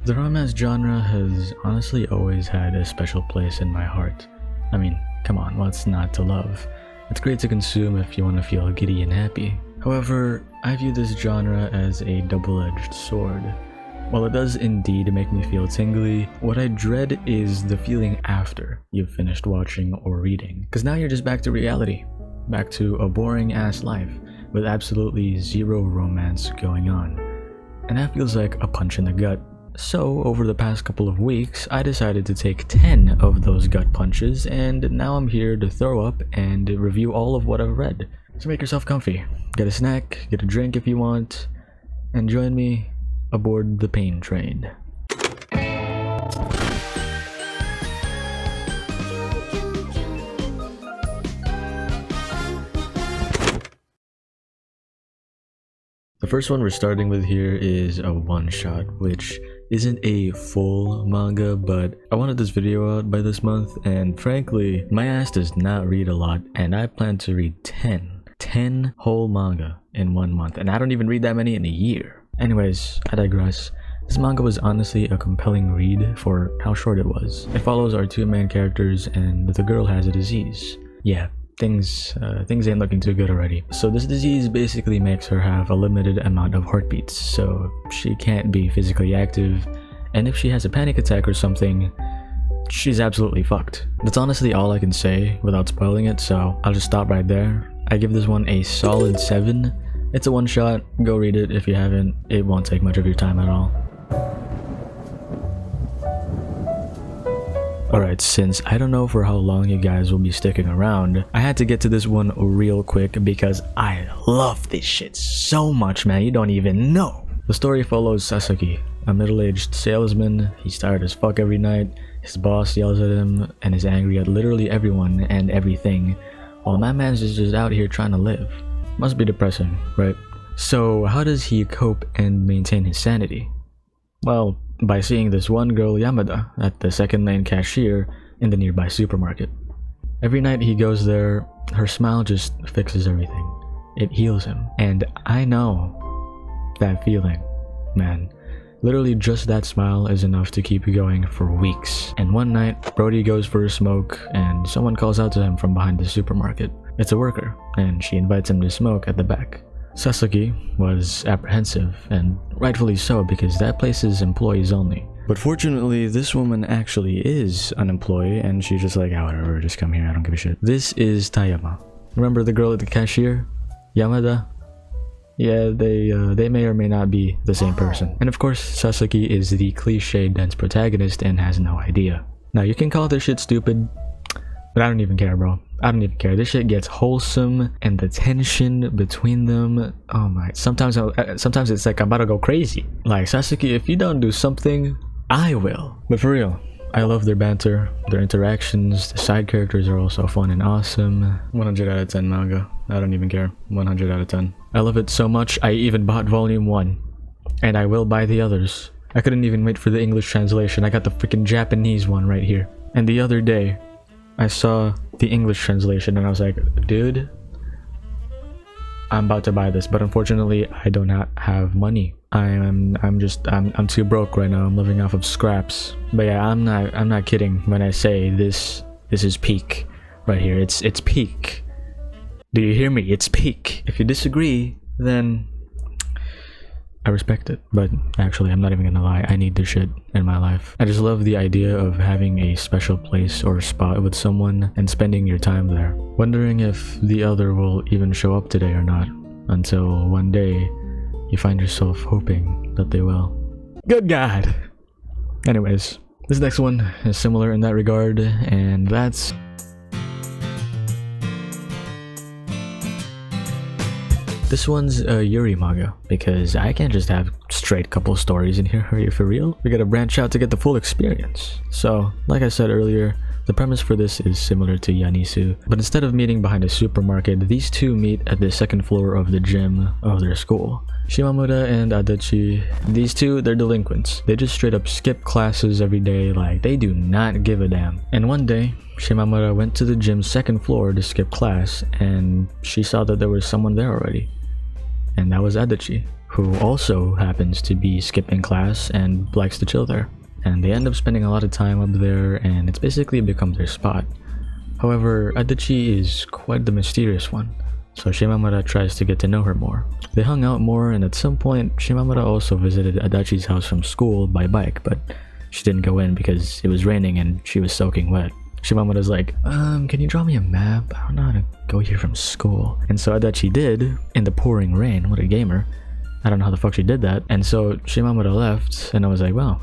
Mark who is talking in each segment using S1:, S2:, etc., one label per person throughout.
S1: The romance genre has honestly always had a special place in my heart. I mean, come on, what's not to love? It's great to consume if you want to feel giddy and happy. However, I view this genre as a double-edged sword. While it does indeed make me feel tingly, what I dread is the feeling after you've finished watching or reading. Cause now you're just back to reality. Back to a boring ass life with absolutely zero romance going on. And that feels like a punch in the gut. So, over the past couple of weeks, I decided to take 10 of those gut punches, and now I'm here to throw up and review all of what I've read. So make yourself comfy, get a snack, get a drink if you want, and join me aboard the pain train. The first one we're starting with here is a one-shot, which isn't a full manga, but I wanted this video out by this month, and frankly, my ass does not read a lot, and I plan to read 10 whole manga in 1 month, and I don't even read that many in a year. Anyways, I digress. This manga was honestly a compelling read for how short it was. It follows our two main characters, and the girl has a disease. Yeah. Things ain't looking too good already. So this disease basically makes her have a limited amount of heartbeats, so she can't be physically active, and if she has a panic attack or something, she's absolutely fucked. That's honestly all I can say without spoiling it, so I'll just stop right there. I give this one a solid 7. It's a one shot, go read it if you haven't. It won't take much of your time at all. Alright, since I don't know for how long you guys will be sticking around, I had to get to this one real quick because I love this shit so much, man, you don't even know. The story follows Sasaki, a middle-aged salesman. He's tired as fuck every night, his boss yells at him, and is angry at literally everyone and everything, while my man's just out here trying to live. Must be depressing, right? So how does he cope and maintain his sanity? Well, by seeing this one girl Yamada at the second lane cashier in the nearby supermarket. Every night he goes there, her smile just fixes everything. It heals him. And I know that feeling, man. Literally just that smile is enough to keep you going for weeks. And one night, Brody goes for a smoke and someone calls out to him from behind the supermarket. It's a worker, and she invites him to smoke at the back. Sasaki was apprehensive, and rightfully so, because that place is employees only. But fortunately, this woman actually is an employee, and she's just like, oh, whatever, just come here, I don't give a shit. This is Tayama. Remember the girl at the cashier? Yamada? Yeah, they may or may not be the same person. And of course, Sasaki is the cliche dense protagonist and has no idea. Now, you can call this shit stupid, but I don't even care, bro. I don't even care. This shit gets wholesome, and the tension between them, oh my, sometimes it's like I'm about to go crazy. Like, Sasaki, if you don't do something, I will. But for real, I love their banter, their interactions. The side characters are also fun and awesome. 100 out of 10 manga. I don't even care. 100 out of 10. I love it so much, I even bought volume 1. And I will buy the others. I couldn't even wait for the English translation. I got the freaking Japanese one right here. And the other day, I saw the English translation and I was like, dude, I'm about to buy this, but unfortunately I do not have money. I'm too broke right now. I'm living off of scraps. But yeah, I'm not kidding when I say this is peak right here. It's peak. Do you hear me? It's peak. If you disagree, then I respect it, but actually I'm not even gonna lie, I need this shit in my life. I just love the idea of having a special place or spot with someone and spending your time there, wondering if the other will even show up today or not, until one day you find yourself hoping that they will. Good God! Anyways, this next one is similar in that regard, and that's this one's a Yuri manga, because I can't just have straight couple stories in here. Are you for real? We gotta branch out to get the full experience. So, like I said earlier, the premise for this is similar to Yanisu, but instead of meeting behind a supermarket, these two meet at the second floor of the gym of their school. Shimamura and Adachi, these two, they're delinquents. They just straight up skip classes every day, like they do not give a damn. And one day, Shimamura went to the gym's second floor to skip class, and she saw that there was someone there already. And that was Adachi, who also happens to be skipping class and likes to chill there. And they end up spending a lot of time up there, and it's basically become their spot. However, Adachi is quite the mysterious one, so Shimamura tries to get to know her more. They hung out more, and at some point, Shimamura also visited Adachi's house from school by bike, but she didn't go in because it was raining and she was soaking wet. Shimamura's like, can you draw me a map? I don't know how to go here from school. And so Adachi did, in the pouring rain. What a gamer. I don't know how the fuck she did that. And so Shimamura left, and I was like, wow,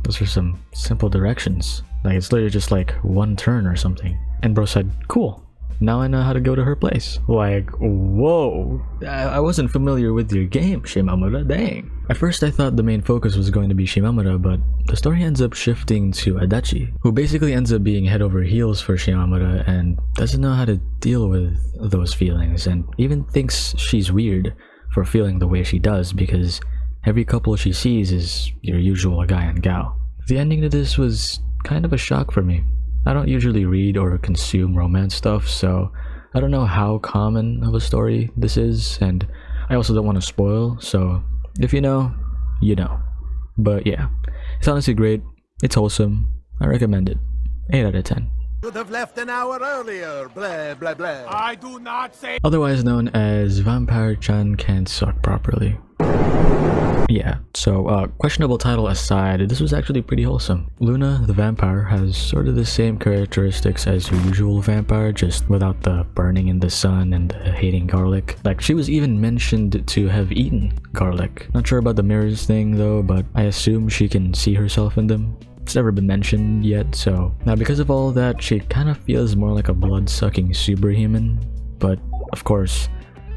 S1: those are some simple directions. Like, it's literally just like one turn or something. And bro said, cool, now I know how to go to her place. Like, whoa, I wasn't familiar with your game, Shimamura, dang. At first I thought the main focus was going to be Shimamura, but the story ends up shifting to Adachi, who basically ends up being head over heels for Shimamura and doesn't know how to deal with those feelings, and even thinks she's weird for feeling the way she does because every couple she sees is your usual guy and gal. The ending to this was kind of a shock for me. I don't usually read or consume romance stuff, so I don't know how common of a story this is, and I also don't want to spoil, so if you know, you know. But yeah, it's honestly great, it's wholesome, I recommend it. 8 out of 10.
S2: Should have left an hour earlier, blah blah blah. I do not say.
S1: Otherwise known as Vampire-chan Can't Suck Properly. Yeah, so questionable title aside, this was actually pretty wholesome. Luna, the vampire, has sort of the same characteristics as your usual vampire, just without the burning in the sun and the hating garlic. Like, she was even mentioned to have eaten garlic. Not sure about the mirrors thing though, but I assume she can see herself in them. It's never been mentioned yet, so now because of all of that, she kind of feels more like a blood-sucking superhuman, but of course,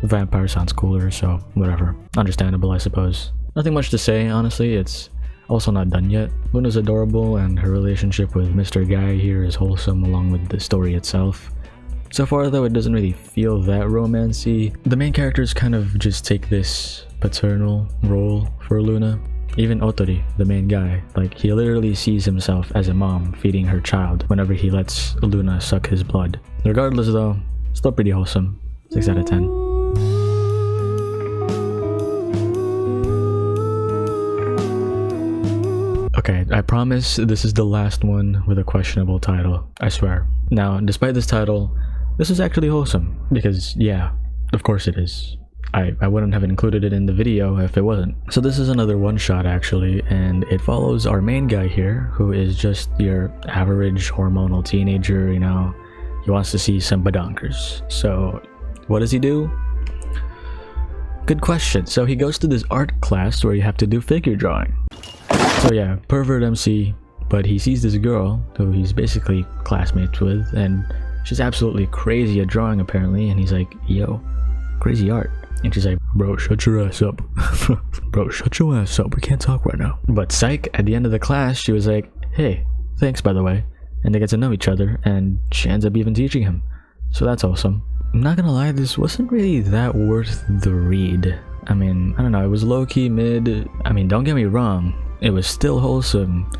S1: vampire sounds cooler, so whatever. Understandable, I suppose. Nothing much to say, honestly. It's also not done yet. Luna's adorable, and her relationship with Mr. Guy here is wholesome along with the story itself. So far though, it doesn't really feel that romancy. The main characters kind of just take this paternal role for Luna. Even Otori, the main guy, like, he literally sees himself as a mom feeding her child whenever he lets Luna suck his blood. Regardless though, still pretty wholesome. 6 out of 10. Okay, I promise this is the last one with a questionable title, I swear. Now, despite this title, this is actually wholesome, because yeah, of course it is. I wouldn't have included it in the video if it wasn't. So this is another one-shot actually, and it follows our main guy here, who is just your average hormonal teenager, you know. He wants to see some badonkers. So, what does he do? Good question. So he goes to this art class where you have to do figure drawing. So yeah, pervert MC, but he sees this girl who he's basically classmates with, and she's absolutely crazy at drawing apparently, and he's like, yo, crazy art. And she's like, bro, shut your ass up. Bro, shut your ass up, we can't talk right now. But psych, at the end of the class, she was like, hey, thanks by the way. And they get to know each other, and she ends up even teaching him. So that's awesome. I'm not gonna lie, this wasn't really that worth the read. I mean, I don't know, it was low-key mid. I mean, don't get me wrong, it was still wholesome,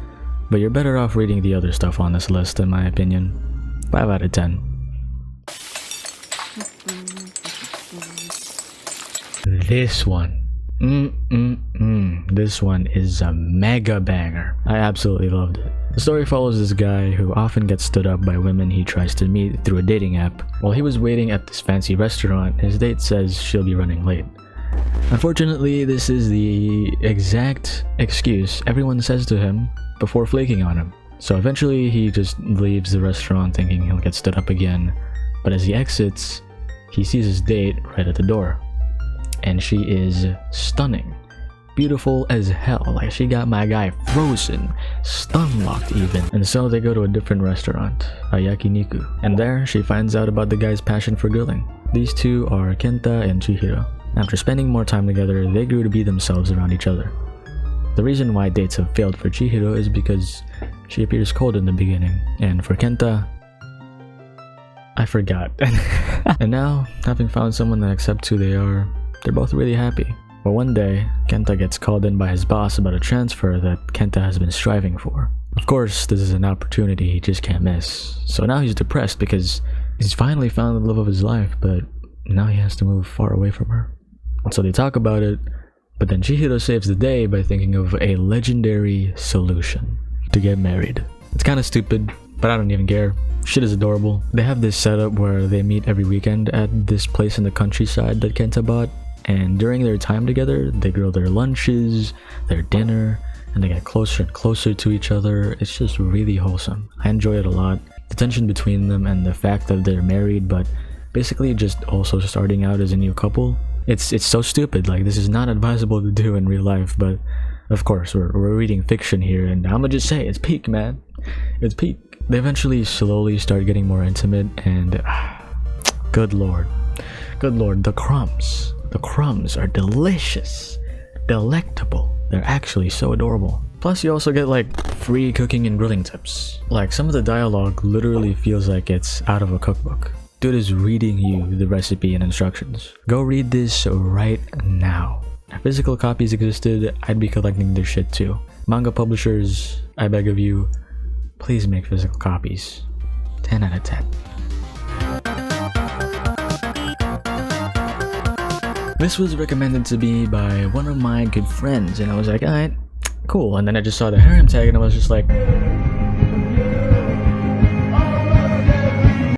S1: but you're better off reading the other stuff on this list in my opinion. 5 out of 10. This one. This one is a mega banger. I absolutely loved it. The story follows this guy who often gets stood up by women he tries to meet through a dating app. While he was waiting at this fancy restaurant, his date says she'll be running late. Unfortunately, this is the exact excuse everyone says to him before flaking on him. So eventually he just leaves the restaurant thinking he'll get stood up again, but as he exits, he sees his date right at the door. And she is stunning. Beautiful as hell. Like, she got my guy frozen, stun locked even. And so they go to a different restaurant, a yakiniku. And there she finds out about the guy's passion for grilling. These two are Kenta and Chihiro. After spending more time together, they grew to be themselves around each other. The reason why dates have failed for Chihiro is because she appears cold in the beginning. And for Kenta, I forgot. And now, having found someone that accepts who they are, they're both really happy. But one day, Kenta gets called in by his boss about a transfer that Kenta has been striving for. Of course, this is an opportunity he just can't miss. So now he's depressed because he's finally found the love of his life, but now he has to move far away from her. So they talk about it, But then Chihiro saves the day by thinking of a legendary solution to get married. It's kind of stupid, but I don't even care. Shit is adorable. They have this setup where they meet every weekend at this place in the countryside that Kenta bought, and during their time together, they grill their lunches, their dinner, and they get closer and closer to each other. It's just really wholesome. I enjoy it a lot. The tension between them and the fact that they're married, but basically just also starting out as a new couple. It's so stupid. Like, this is not advisable to do in real life, but of course we're reading fiction here, and I'ma just say it's peak, man. It's peak. They eventually slowly start getting more intimate, and good lord, the crumbs are delicious, delectable. They're actually so adorable. Plus you also get like free cooking and grilling tips. Like, some of the dialogue literally feels like it's out of a cookbook. Dude is reading you the recipe and instructions. Go read this right now. If physical copies existed, I'd be collecting their shit too. Manga publishers, I beg of you, please make physical copies. 10 out of 10. This was recommended to me by one of my good friends, and I was like, alright, cool. And then I just saw the harem tag and I was just like,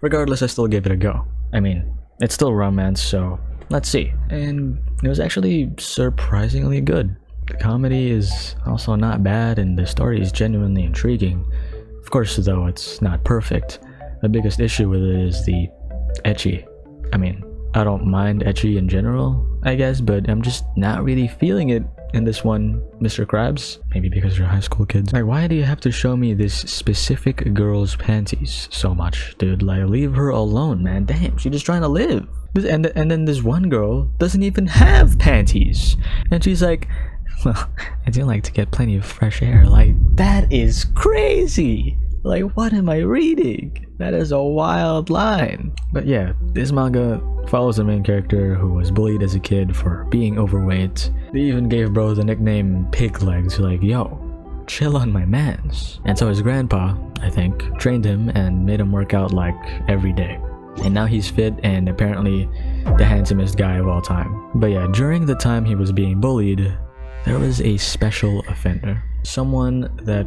S1: regardless, I still gave it a go. I mean, it's still romance, so let's see. And it was actually surprisingly good. The comedy is also not bad, and the story is genuinely intriguing. Of course, though, it's not perfect. The biggest issue with it is the ecchi. I mean, I don't mind ecchi in general, I guess, but I'm just not really feeling it in this one, Mr. Krabs. Maybe because you're high school kids. Like, why do you have to show me this specific girl's panties so much, dude? Like, leave her alone, man. Damn, she's just trying to live. And then this one girl doesn't even have panties, and she's like, well, I do like to get plenty of fresh air. Like, that is crazy. Like, what am I reading? That is a wild line. But yeah, this manga follows the main character who was bullied as a kid for being overweight. They even gave bro the nickname Pig Legs, like, yo, chill on my mans. And so his grandpa, I think, trained him and made him work out like every day. And now he's fit and apparently the handsomest guy of all time. But yeah, during the time he was being bullied, there was a special offender. Someone that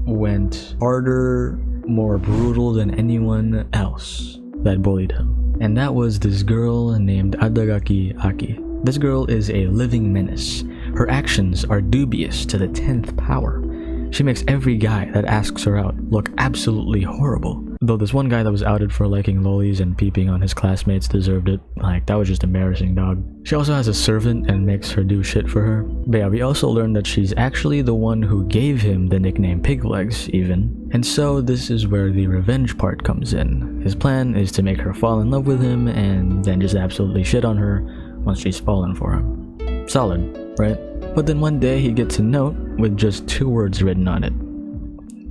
S1: went harder, more brutal than anyone else that bullied him. And that was this girl named Adagaki Aki. This girl is a living menace. Her actions are dubious to the 10th power. She makes every guy that asks her out look absolutely horrible. Though this one guy that was outed for liking lollies and peeping on his classmates deserved it. Like, that was just embarrassing, dog. She also has a servant and makes her do shit for her. But yeah, we also learned that she's actually the one who gave him the nickname Pig Legs, even. And so this is where the revenge part comes in. His plan is to make her fall in love with him and then just absolutely shit on her once she's fallen for him. Solid, right? But then one day he gets a note with just 2 words written on it.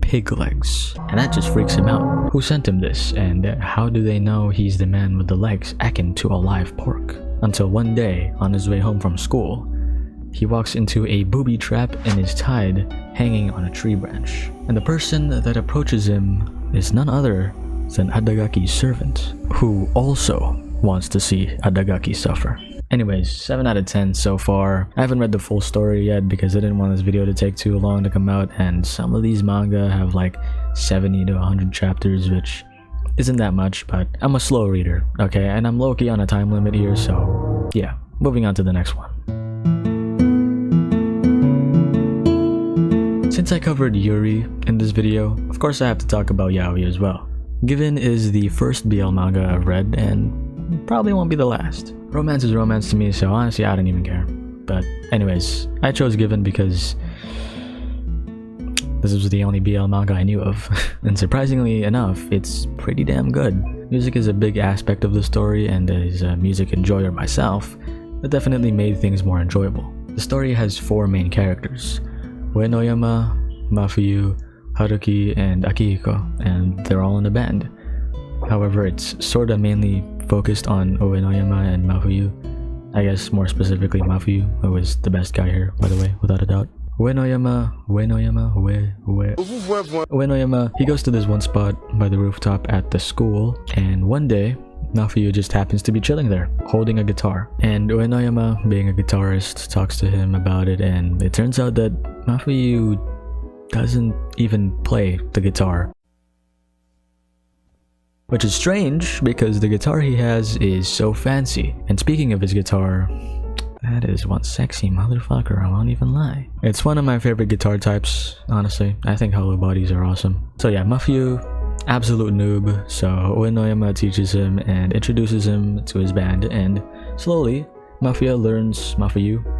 S1: Pig Legs. And that just freaks him out. Who sent him this? And how do they know he's the man with the legs akin to a live pork? Until one day, on his way home from school, he walks into a booby trap and is tied, hanging on a tree branch. And the person that approaches him is none other than Adagaki's servant, who also wants to see Adagaki suffer. Anyways, 7 out of 10 so far. I haven't read the full story yet because I didn't want this video to take too long to come out, and some of these manga have like 70 to 100 chapters, which isn't that much, but I'm a slow reader, okay? And I'm low-key on a time limit here, so yeah. Moving on to the next one. Since I covered Yuri in this video, of course I have to talk about Yaoi as well. Given is the first BL manga I've read, and probably won't be the last. Romance is romance to me, so honestly I don't even care. But anyways, I chose Given because this was the only BL manga I knew of. And surprisingly enough, it's pretty damn good. Music is a big aspect of the story, and as a music enjoyer myself, that definitely made things more enjoyable. The story has 4 main characters: Uenoyama, Mafuyu, Haruki, and Akihiko, and they're all in a band. However, it's sorta mainly focused on Uenoyama and Mafuyu. I guess more specifically Mafuyu, who is the best guy here, by the way, without a doubt. Uenoyama, he goes to this one spot by the rooftop at the school, and one day, Mafuyu just happens to be chilling there, holding a guitar. And Uenoyama, being a guitarist, talks to him about it, and it turns out that Mafuyu doesn't even play the guitar. Which is strange, because the guitar he has is so fancy. And speaking of his guitar, that is one sexy motherfucker, I won't even lie. It's one of my favorite guitar types, honestly. I think hollow bodies are awesome. So yeah, Mafuyu, absolute noob, so Uenoyama teaches him and introduces him to his band, and slowly, Mafuyu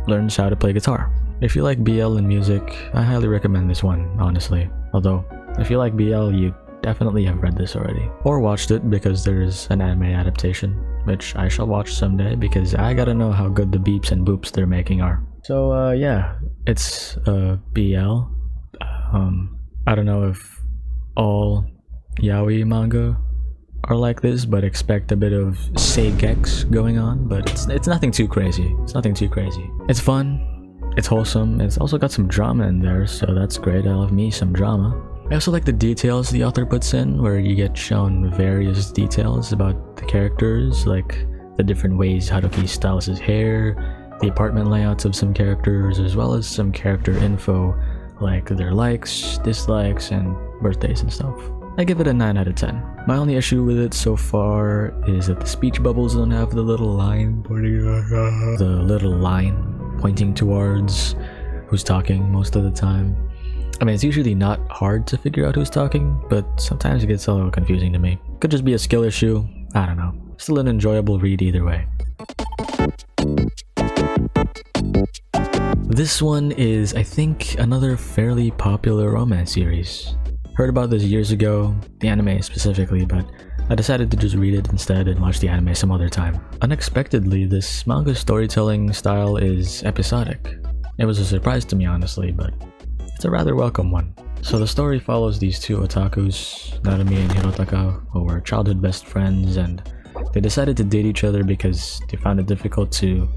S1: learns how to play guitar. If you like BL and music, I highly recommend this one, honestly. Although, if you like BL, you definitely have read this already. Or watched it, because there is an anime adaptation, which I shall watch someday, because I gotta know how good the beeps and boops they're making are. So yeah, it's BL. I don't know if all yaoi manga are like this, but expect a bit of seigex going on, but it's nothing too crazy. It's fun, it's wholesome, it's also got some drama in there, so that's great. I love me some drama. I also like the details the author puts in, where you get shown various details about the characters, like the different ways Haruki styles his hair, the apartment layouts of some characters, as well as some character info like their likes, dislikes, and birthdays and stuff. I give it a 9 out of 10. My only issue with it so far is that the speech bubbles don't have the little line pointing towards who's talking most of the time. I mean, it's usually not hard to figure out who's talking, but sometimes it gets a little confusing to me. Could just be a skill issue, I don't know. Still an enjoyable read either way. This one is, I think, another fairly popular romance series. Heard about this years ago, the anime specifically, but I decided to just read it instead and watch the anime some other time. Unexpectedly, this manga storytelling style is episodic. It was a surprise to me, honestly, but it's a rather welcome one. So the story follows these two otakus, Narumi and Hirotaka, who were childhood best friends, and they decided to date each other because they found it difficult to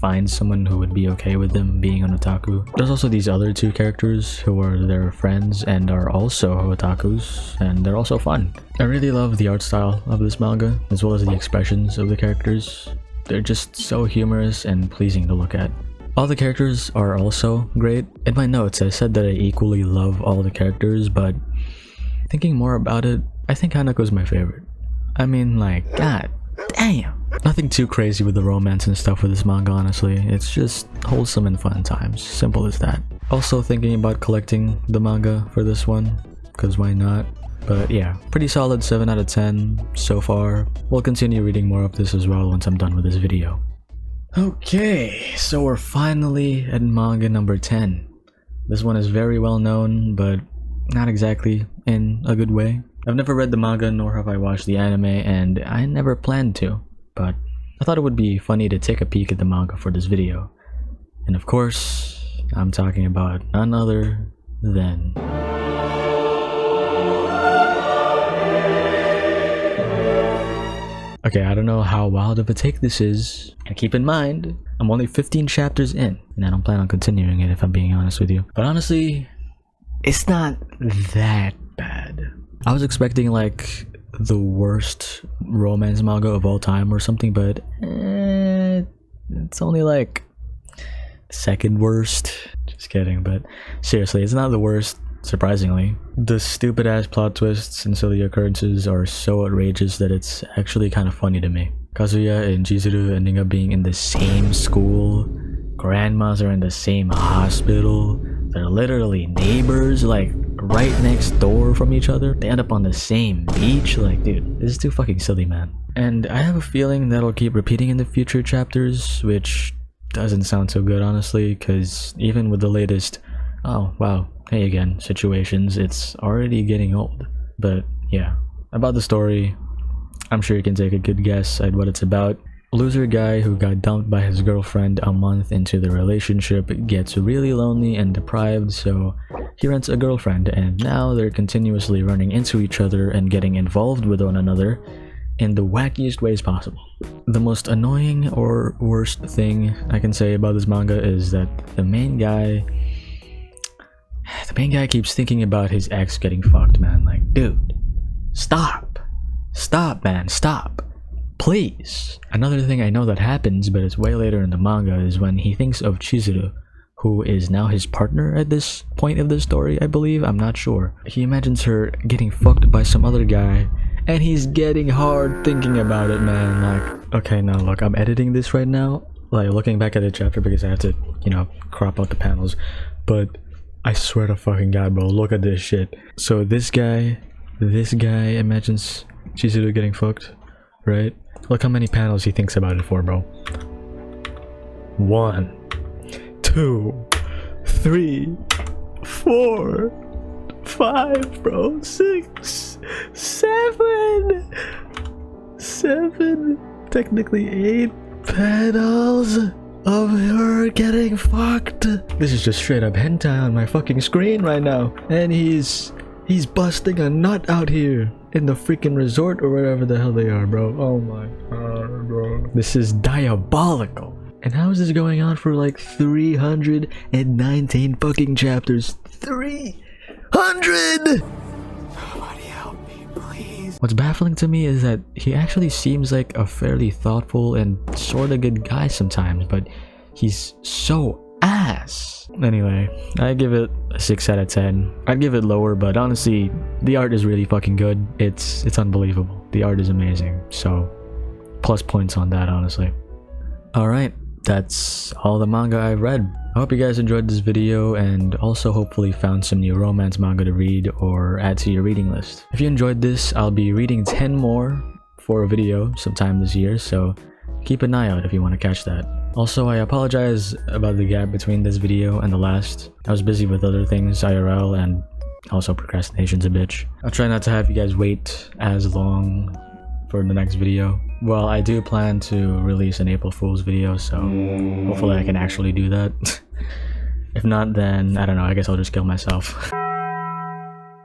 S1: find someone who would be okay with them being an otaku. There's also these other two characters who are their friends and are also otakus, and they're also fun. I really love the art style of this manga, as well as the expressions of the characters. They're just so humorous and pleasing to look at. All the characters are also great. In my notes, I said that I equally love all the characters, but thinking more about it, I think Hanako's my favorite. I mean, like, god damn. Nothing too crazy with the romance and stuff with this manga, honestly. It's just wholesome and fun times. Simple as that. Also thinking about collecting the manga for this one, because why not? But yeah, pretty solid 7 out of 10 so far. We'll continue reading more of this as well once I'm done with this video. Okay, so we're finally at manga number 10. This one is very well known, but not exactly in a good way. I've never read the manga, nor have I watched the anime, and I never planned to, but I thought it would be funny to take a peek at the manga for this video. And of course, I'm talking about none other than... Okay, I don't know how wild of a take this is, and keep in mind, I'm only 15 chapters in, and I don't plan on continuing it if I'm being honest with you. But honestly, it's not that bad. I was expecting like the worst romance manga of all time or something, but it's only like second worst. Just kidding, but seriously, it's not the worst. Surprisingly, the stupid ass plot twists and silly occurrences are so outrageous that it's actually kind of funny to me. Kazuya and Chizuru ending up being in the same school, grandmas are in the same hospital, they're literally neighbors, like right next door from each other, they end up on the same beach. Like, dude, this is too fucking silly, man. And I have a feeling that'll keep repeating in the future chapters, which doesn't sound so good, honestly, because even with the latest oh wow, hey again situations, it's already getting old. But yeah, about the story, I'm sure you can take a good guess at what it's about. Loser guy who got dumped by his girlfriend a month into the relationship gets really lonely and deprived, so he rents a girlfriend, and now they're continuously running into each other and getting involved with one another in the wackiest ways possible. The most annoying or worst thing I can say about this manga is that the main guy keeps thinking about his ex getting fucked, man. Like, dude, stop, man, stop. Please. Another thing I know that happens, but it's way later in the manga, is when he thinks of Chizuru, who is now his partner at this point of the story, I believe. I'm not sure. He imagines her getting fucked by some other guy, and he's getting hard thinking about it, man. Like, okay, now look, I'm editing this right now, like looking back at the chapter because I have to, you know, crop out the panels, but I swear to fucking God, bro, look at this shit. So this guy imagines Chizuru getting fucked, right? Look how many panels he thinks about it for, bro. 1, 2, 3, 4, 5, bro. 6, 7, technically 8 panels of her getting fucked. This is just straight up hentai on my fucking screen right now, and he's busting a nut out here in the freaking resort or wherever the hell they are, bro. Oh my god, bro. This is diabolical. And how is this going on for like 319 fucking chapters? 300! Somebody help me, please. What's baffling to me is that he actually seems like a fairly thoughtful and sort of good guy sometimes, but he's so ass. Anyway, I give it a 6 out of 10. I'd give it lower, but honestly, the art is really fucking good. It's unbelievable. The art is amazing. So, plus points on that, honestly. Alright, that's all the manga I've read. I hope you guys enjoyed this video and also hopefully found some new romance manga to read or add to your reading list. If you enjoyed this, I'll be reading 10 more for a video sometime this year, so keep an eye out if you want to catch that. Also, I apologize about the gap between this video and the last. I was busy with other things IRL, and also procrastination's a bitch. I'll try not to have you guys wait as long for the next video. Well, I do plan to release an April Fool's video, so hopefully I can actually do that. If not, then I don't know, I guess I'll just kill myself.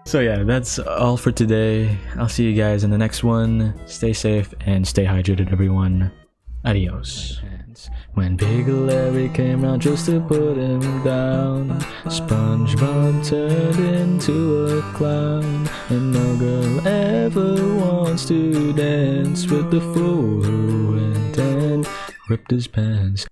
S1: So yeah, that's all for today. I'll see you guys in the next one. Stay safe and stay hydrated, everyone. Adios. When Big Larry came round just to put him down, SpongeBob turned into a clown, and no girl ever wants to dance with the fool who went and ripped his pants.